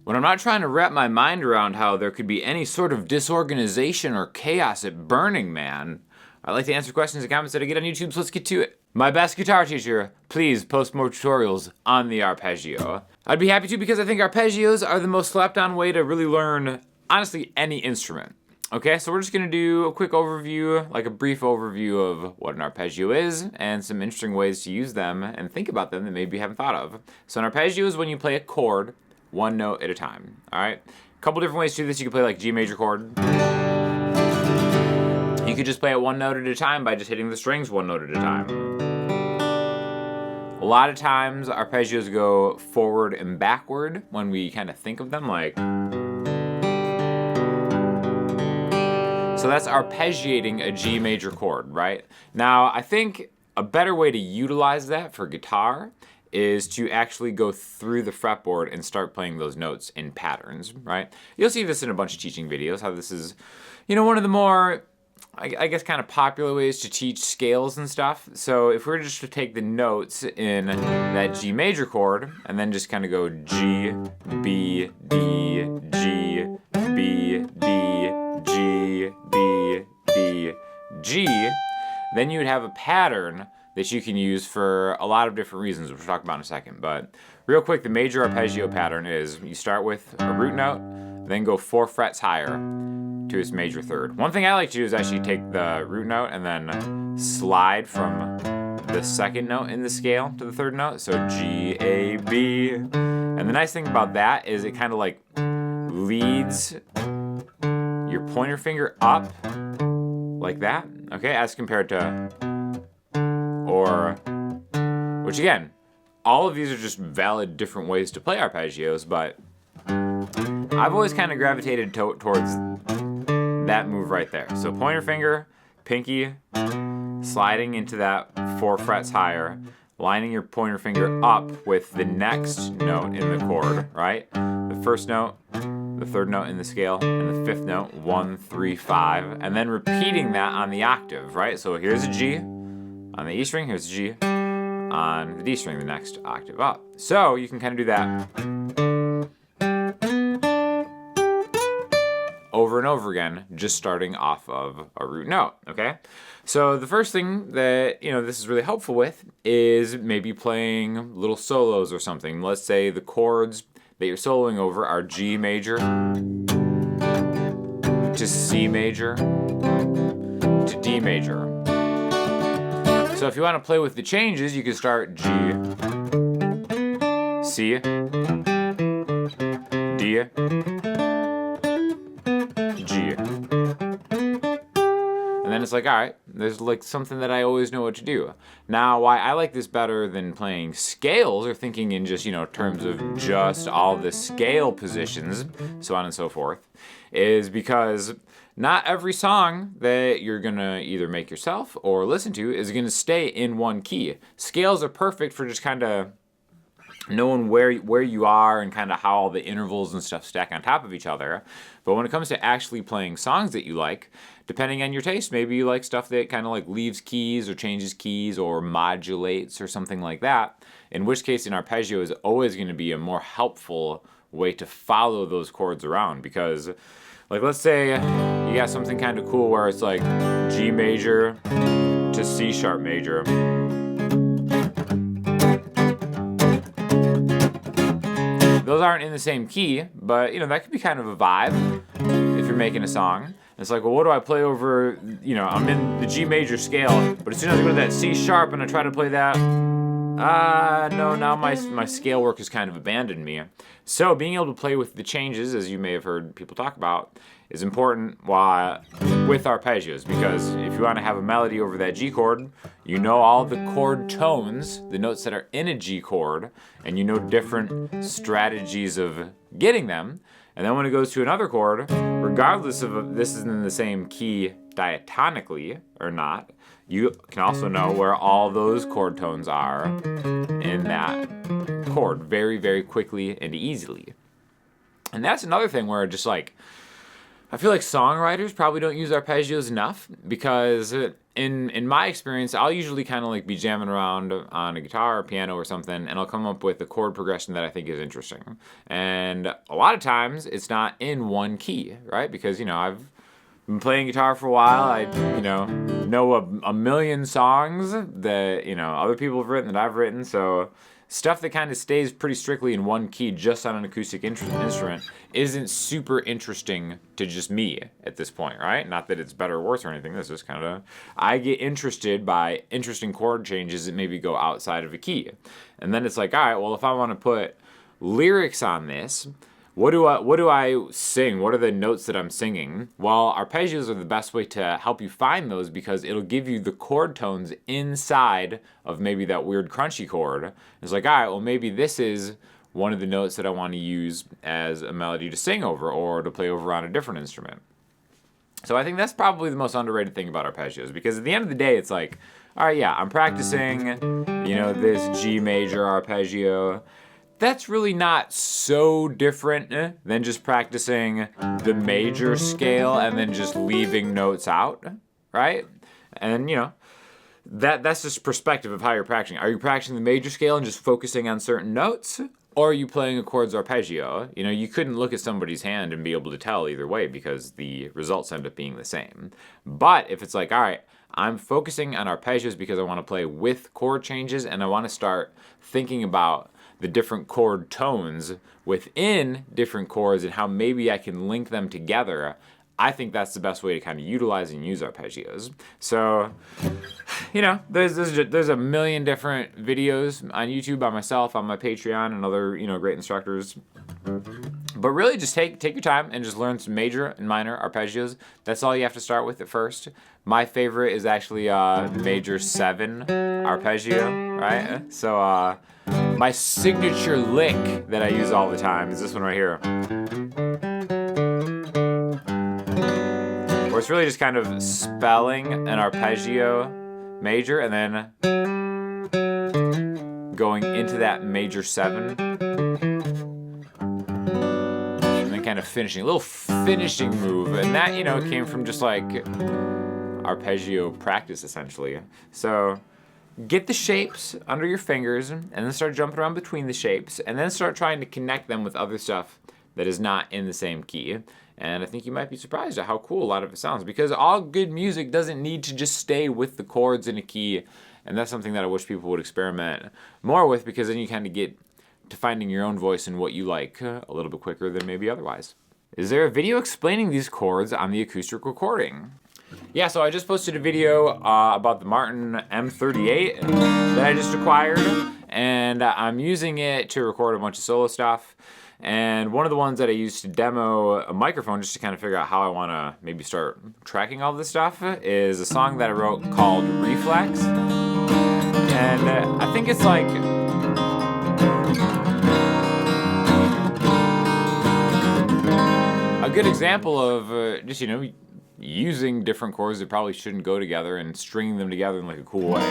when I'm not trying to wrap my mind around how there could be any sort of disorganization or chaos at Burning Man, I like to answer questions and comments that I get on YouTube, so let's get to it. My best guitar teacher, please post more tutorials on the arpeggio. I'd be happy to, because I think arpeggios are the most slapped on way to really learn, honestly, any instrument. Okay, so we're just gonna do a quick overview, like a brief overview of what an arpeggio is and some interesting ways to use them and think about them that maybe you haven't thought of. So an arpeggio is when you play a chord one note at a time, all right? A couple different ways to do this. You can play like G major chord. You could just play it one note at a time by just hitting the strings one note at a time. A lot of times arpeggios go forward and backward when we kind of think of them, like. So that's arpeggiating a G major chord, right? Now, I think a better way to utilize that for guitar is to actually go through the fretboard and start playing those notes in patterns, right? You'll see this in a bunch of teaching videos, how this is, one of the more, I guess, kind of popular ways to teach scales and stuff. So if we were just to take the notes in that G major chord and then just kind of go G, B, D, G, B, D, G, B, D, G, then you would have a pattern that you can use for a lot of different reasons, which we'll talk about in a second. But real quick, the major arpeggio pattern is you start with a root note, then go 4 frets higher to its major third. One thing I like to do is actually take the root note and then slide from the second note in the scale to the third note, so G, A, B. And the nice thing about that is it kind of like leads your pointer finger up like that, okay, as compared to, or, which again, all of these are just valid different ways to play arpeggios, but I've always kind of gravitated towards that move right there. So pointer finger, pinky, sliding into that 4 frets higher, lining your pointer finger up with the next note in the chord, right? The first note, the third note in the scale, and the fifth note, 1, 3, 5, and then repeating that on the octave, right? So here's a G on the E string, here's a G on the D string, the next octave up. So you can kind of do that over and over again, just starting off of a root note, okay? So the first thing that, this is really helpful with is maybe playing little solos or something. Let's say the chords that you're soloing over are G major to C major to D major. So if you want to play with the changes, you can start G, C, D, G. And then it's like, all right, there's like something that I always know what to do. Now, why I like this better than playing scales or thinking in just, terms of just all the scale positions, so on and so forth, is because not every song that you're gonna either make yourself or listen to is gonna stay in one key. Scales are perfect for just kind of knowing where you are and kind of how all the intervals and stuff stack on top of each other. But when it comes to actually playing songs that you like, depending on your taste, maybe you like stuff that kind of like leaves keys or changes keys or modulates or something like that, in which case an arpeggio is always going to be a more helpful way to follow those chords around. Because like, let's say you got something kind of cool where it's like G major to C sharp major. Those aren't in the same key, but that could be kind of a vibe if you're making a song. It's like, well, what do I play over, I'm in the G major scale, but as soon as I go to that C sharp and I try to play that, no, now my scale work has kind of abandoned me. So being able to play with the changes, as you may have heard people talk about, is important with arpeggios, because if you want to have a melody over that G chord, all the chord tones, the notes that are in a G chord, and different strategies of getting them. And then when it goes to another chord, regardless of if this is in the same key diatonically or not, you can also know where all those chord tones are in that chord very, very quickly and easily. And that's another thing where just like, I feel like songwriters probably don't use arpeggios enough, because in my experience, I'll usually kind of like be jamming around on a guitar or piano or something, and I'll come up with a chord progression that I think is interesting. And a lot of times it's not in one key, right? Because, you know, I've been playing guitar for a while. I, you know a million songs that, you know, other people have written that I've written. So stuff that kind of stays pretty strictly in one key just on an acoustic instrument isn't super interesting to just me at this point, right? Not that it's better or worse or anything. This is kind of, I get interested by interesting chord changes that maybe go outside of a key. And then it's like, all right, well, if I want to put lyrics on this, what do I sing? What are the notes that I'm singing? Well, arpeggios are the best way to help you find those because it'll give you the chord tones inside of maybe that weird crunchy chord. It's like, all right, well, maybe this is one of the notes that I want to use as a melody to sing over or to play over on a different instrument. So I think that's probably the most underrated thing about arpeggios because at the end of the day, it's like, all right, yeah, I'm practicing, you know, this G major arpeggio. That's really not so different than just practicing the major scale and then just leaving notes out, right? And, you know, that's just perspective of how you're practicing. Are you practicing the major scale and just focusing on certain notes? Or are you playing a chords arpeggio? You know, you couldn't look at somebody's hand and be able to tell either way because the results end up being the same. But if it's like, all right, I'm focusing on arpeggios because I want to play with chord changes and I want to start thinking about the different chord tones within different chords and how maybe I can link them together, I think that's the best way to kind of utilize and use arpeggios. So, you know, there's a million different videos on YouTube by myself, on my Patreon, and other, you know, great instructors. But really just take your time and just learn some major and minor arpeggios. That's all you have to start with at first. My favorite is actually major 7 arpeggio, right? So my signature lick that I use all the time is this one right here. Where it's really just kind of spelling an arpeggio major and then going into that major 7. And then kind of finishing, a little finishing move. And that, you know, came from just like arpeggio practice essentially. So get the shapes under your fingers and then start jumping around between the shapes and then start trying to connect them with other stuff that is not in the same key. And I think you might be surprised at how cool a lot of it sounds because all good music doesn't need to just stay with the chords in a key. And that's something that I wish people would experiment more with because then you kind of get to finding your own voice and what you like a little bit quicker than maybe otherwise. Is there a video explaining these chords on the acoustic recording? Yeah, so I just posted a video about the Martin M38 that I just acquired, and I'm using it to record a bunch of solo stuff. And one of the ones that I used to demo a microphone just to kind of figure out how I want to maybe start tracking all this stuff is a song that I wrote called Reflex. And I think it's like a good example of just, you know, using different chords that probably shouldn't go together and stringing them together in like a cool way.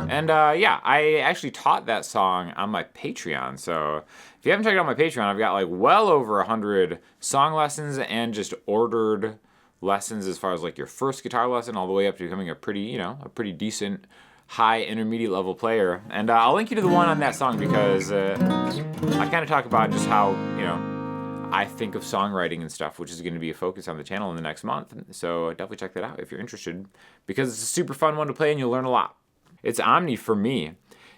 And yeah, I actually taught that song on my Patreon. So if you haven't checked out my Patreon, I've got like well over 100 song lessons and just ordered lessons as far as like your first guitar lesson all the way up to becoming a pretty, you know, a pretty decent high intermediate level player. And I'll link you to the one on that song because I kind of talk about just how, you know, I think of songwriting and stuff, which is going to be a focus on the channel in the next month. So definitely check that out if you're interested because it's a super fun one to play and you'll learn a lot. It's Omni for me.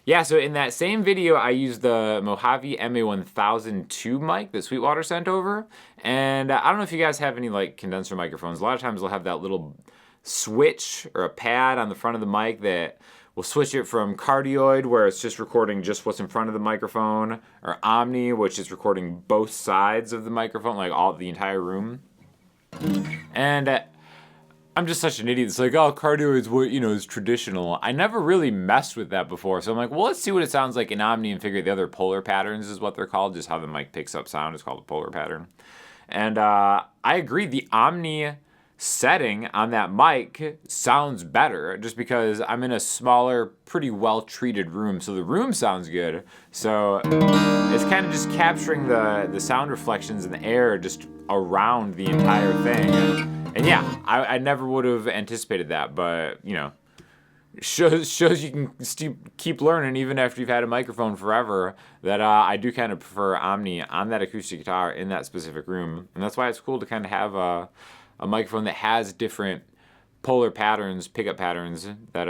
Yeah, so in that same video, I used the Mojave MA1002 mic that Sweetwater sent over. And I don't know if you guys have any like condenser microphones. A lot of times they'll have that little switch or a pad on the front of the mic that will switch it from cardioid, where it's just recording just what's in front of the microphone, or omni, which is recording both sides of the microphone, like the entire room. And I'm just such an idiot. It's like, oh, cardioid's what, you know, is traditional. I never really messed with that before. So I'm like, well, let's see what it sounds like in omni and figure the other polar patterns is what they're called. Just how the mic picks up sound is called a polar pattern. And I agree. The omni setting on that mic sounds better just because I'm in a smaller, pretty well-treated room, so the room sounds good. So it's kind of just capturing the sound reflections in the air just around the entire thing. And yeah, I never would have anticipated that, but you know, shows you can keep learning even after you've had a microphone forever. That I do kind of prefer Omni on that acoustic guitar in that specific room, and that's why it's cool to kind of have a microphone that has different polar patterns, pickup patterns that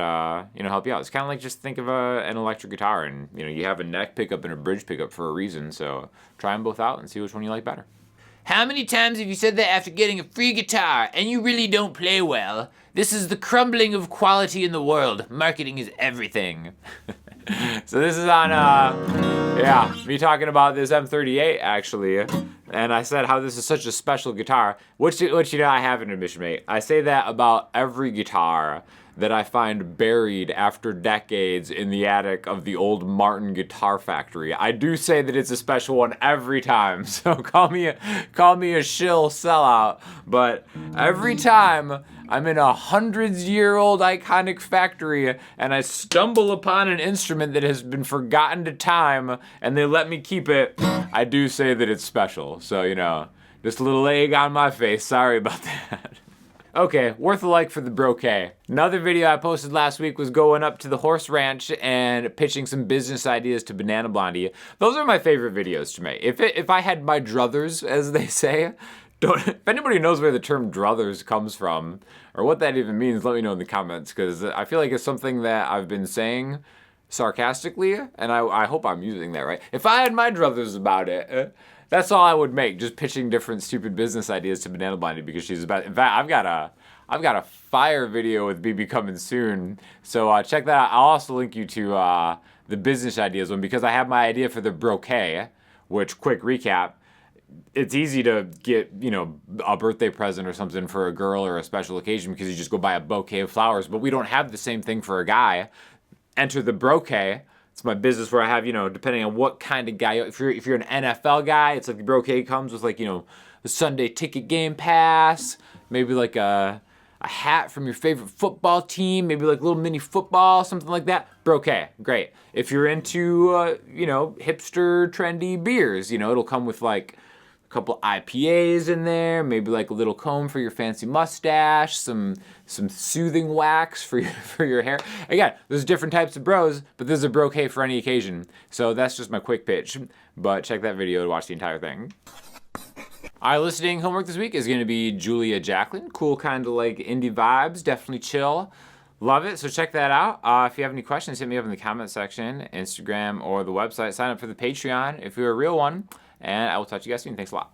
you know, help you out. It's kind of like just think of an electric guitar, and you know, you have a neck pickup and a bridge pickup for a reason. So try them both out and see which one you like better. How many times have you said that after getting a free guitar and you really don't play well? This is the crumbling of quality in the world. Marketing is everything. So this is on, yeah, me talking about this M38 actually. And I said how this is such a special guitar, which you know, I have an admission, mate. I say that about every guitar that I find buried after decades in the attic of the old Martin Guitar Factory. I do say that it's a special one every time, so call me a shill sellout, but every time I'm in a hundreds-year-old iconic factory and I stumble upon an instrument that has been forgotten to time and they let me keep it, I do say that it's special. So, you know, just a little egg on my face. Sorry about that. Okay, worth a like for the broquet. Another video I posted last week was going up to the horse ranch and pitching some business ideas to Banana Blondie. Those are my favorite videos to make. If I had my druthers, as they say, if anybody knows where the term druthers comes from, or what that even means, let me know in the comments, because I feel like it's something that I've been saying sarcastically, and I hope I'm using that right. If I had my druthers about it, that's all I would make, just pitching different stupid business ideas to Banana Blondie because she's about. In fact, I've got a fire video with BB coming soon, so check that out. I'll also link you to the business ideas one because I have my idea for the broquet, which, quick recap, it's easy to get, you know, a birthday present or something for a girl or a special occasion because you just go buy a bouquet of flowers, but we don't have the same thing for a guy. Enter the broquet. It's my business where I have, you know, depending on what kind of guy, if you're an NFL guy, it's like the broquet comes with like, you know, the Sunday ticket game pass, maybe like a hat from your favorite football team, maybe like a little mini football, something like that. Broquet, great. If you're into, you know, hipster trendy beers, you know, it'll come with like couple IPAs in there, maybe like a little comb for your fancy mustache, some soothing wax for your hair. Again, there's different types of bros, but there's a broquet for any occasion. So that's just my quick pitch, but check that video to watch the entire thing. Our listening homework this week is going to be Julia Jacklin. Cool, kind of like indie vibes, definitely chill. Love it, so check that out. If you have any questions, hit me up in the comment section, Instagram, or the website. Sign up for the Patreon if you're a real one. And I will talk to you guys soon. Thanks a lot.